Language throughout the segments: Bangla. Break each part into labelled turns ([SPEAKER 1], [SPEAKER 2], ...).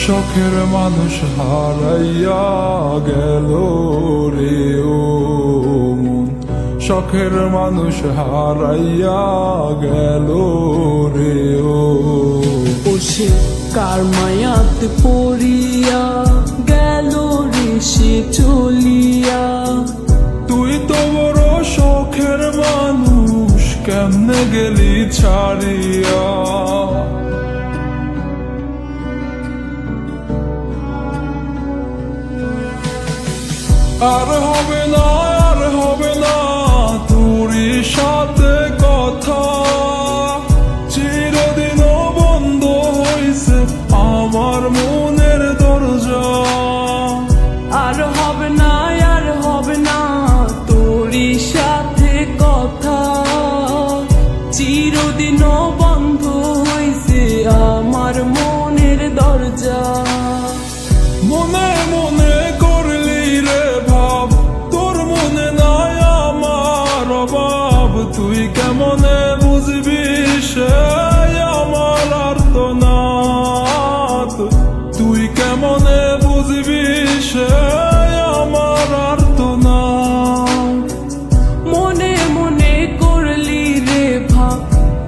[SPEAKER 1] শখের মানুষ হারাইয়া গেল রে ও মন, শখের মানুষ হারাইয়া গেল রে ও।
[SPEAKER 2] সে কার মায়াতে পড়িয়া গেল রে সে চলিয়া।
[SPEAKER 1] তুই তো বড় শখের মানুষ, কেমনে গেলি ছাড়িয়া। আর হবে না, আর হবে না তোরই সাথে কথা, চিরদিনও বন্ধ হইছে আমার মনের দরজা।
[SPEAKER 2] আর হবে না, আর হবে না তোরই সাথে কথা, চিরদিনও বন্ধ হইছে আমার মনের দরজা।
[SPEAKER 1] মনে মনে করলি রে ভাব, তোর মনে নাই আমার অভাব। তুই কেমনে বুঝবি সে আমার আর্তনাদ, তুই কেমনে বুঝবি সে আমার আর্তনাদ।
[SPEAKER 2] মনে মনে করলি রে ভাব,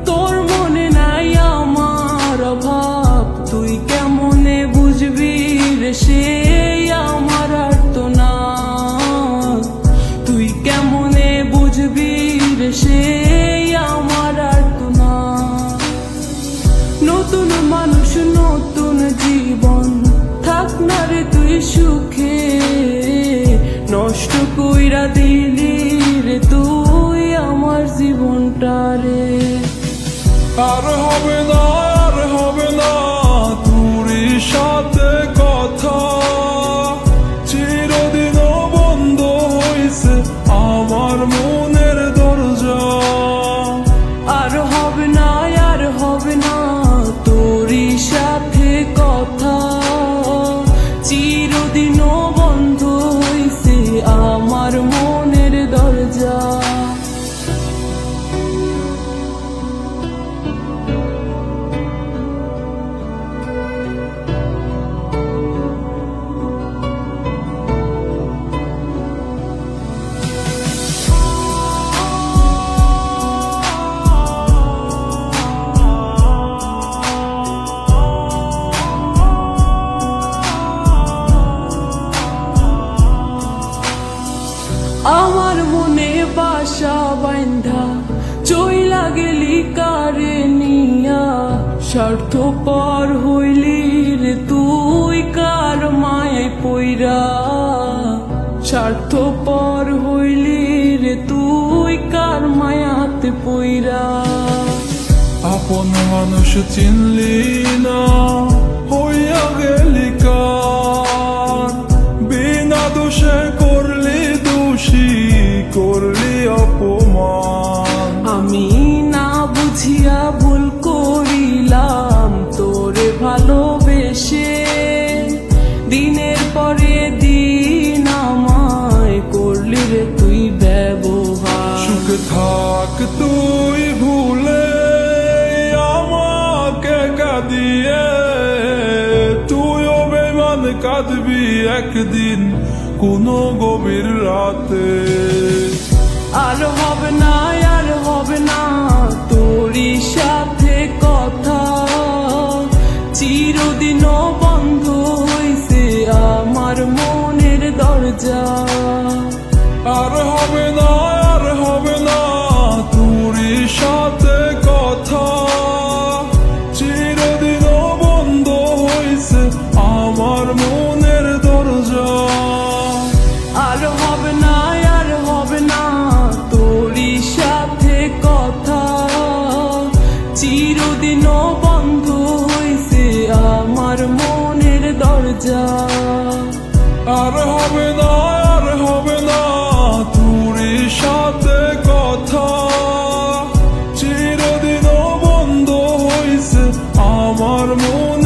[SPEAKER 2] তোর মনে নাই আমার অভাব। তুই কেমনে বুঝবি রে সে আমার আর্তনাদ, তুই কেমনে বুঝবি রে সে আমার আর্তনাদ। নতুন মানুষ নতুন জীবন, থাক না রে তুই সুখে, নষ্ট কইরা দিলি রে তুই আমার জীবনটা রে।
[SPEAKER 1] আর হবে না, আর হবে না তোরই সাথে কথা, চিরদিনও বন্ধ হইছে আমার মনের দরজা।
[SPEAKER 2] আর হবে না, আর হবে না তোরই সাথে কথা, চিরদিনও বন্ধ হইছে আমার মনের দরজা। আমার মনে বাসা বান্ধা চইলা গেলি কারে নিয়া, স্বার্থপর হইলি রে তুই কার মায়ায় পইরা। স্বার্থপর হইলি রে তুই কার মায়াতে পইরা।
[SPEAKER 1] আপন মানুষ চিনলি না, হইয়া গেলি কার, বিনা দোষে করলি দোষী, করলি অপমান।
[SPEAKER 2] আমি না বুঝিয়া ভুল করিলাম তোরে ভালোবেসে, দিনের পরে দিন আমায় করলি রে তুই ব্যবহার।
[SPEAKER 1] সুখ থাক তুই ভুলে আমাকে কাঁদিয়ে, তুইও বেমান কাঁদবি একদিন কোনো গভীর রাতে।
[SPEAKER 2] আর হবে না, আর হবে না তোরই সাথে কথা, চিরদিনও বন্ধ হইছে আমার মনের দরজা।
[SPEAKER 1] আর হবে না, আর হবে না তোরই সাথে কথা, চিরদিনও বন্ধ হইছে আমার মনের দরজা।
[SPEAKER 2] আর হবে না, আর হবে না তোরই সাথে কথা, চিরদিনও বন্ধ হইছে আমার মনের দরজা।
[SPEAKER 1] আর হবে না, আর হবে না তোরই সাথে কথা, চিরদিনও বন্ধ হইছে আমার মন